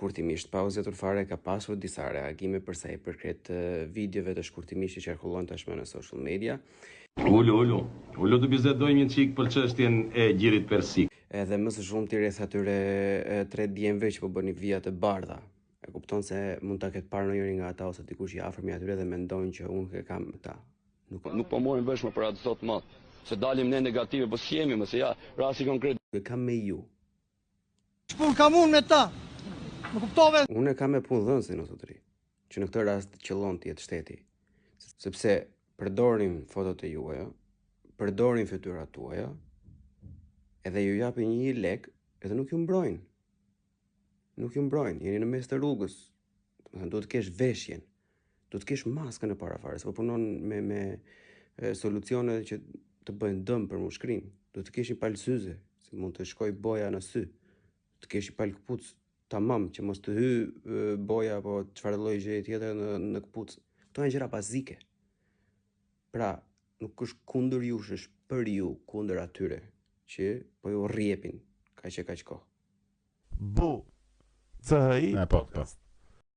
shkurtimisht, pa u zgjatur fare, ka pasur disa reagime për sa i përket videove të shkurtimisht që qarkullon tashmë në social media. Ullu të bisedojmë një çik për çështjen e gjirit persik. Edhe më së shumti rreth atyre 3 djemve që po bënin vija të bardha. E kupton se mund ta ketë parë ndonjëri nga ata ose dikush i afërm i atyre dhe mendojnë që unë e kam ta. Nuk po morrim vesh më për atë sot më. Se dalim ne negative, po s'jemi më se ja, rasti konkret. E kam me ju. Ç'pun kam unë me ta? Më kuptove? Unë e kam me punëdhënësin o zotëri, që në këtë rast qëllon të jetë shteti. Sepse përdorin fotot e juaja, përdorin fytyrat tuaja, edhe ju japin 1 lek, edhe nuk ju mbrojnë. Nuk ju mbrojnë, jeni në mes të rrugës. Duhet të kesh veshjen, duhet të kesh maskën e parafare, se po punon me solucione që të bëjnë dëm për mushkrim. Duhet të kesh një palë syze, se mund të shkoj boja në sy. Të kesh një palë këpucë tamam, që mos të hy boja apo çfarë lloj gjëje tjetër në këpucë. Këto janë gjëra bazike. Pra, nuk është kundër jush, është për ju, kundër atyre që po ju rrjepin kaq e kaq kohë. Bu. CHI Podcast.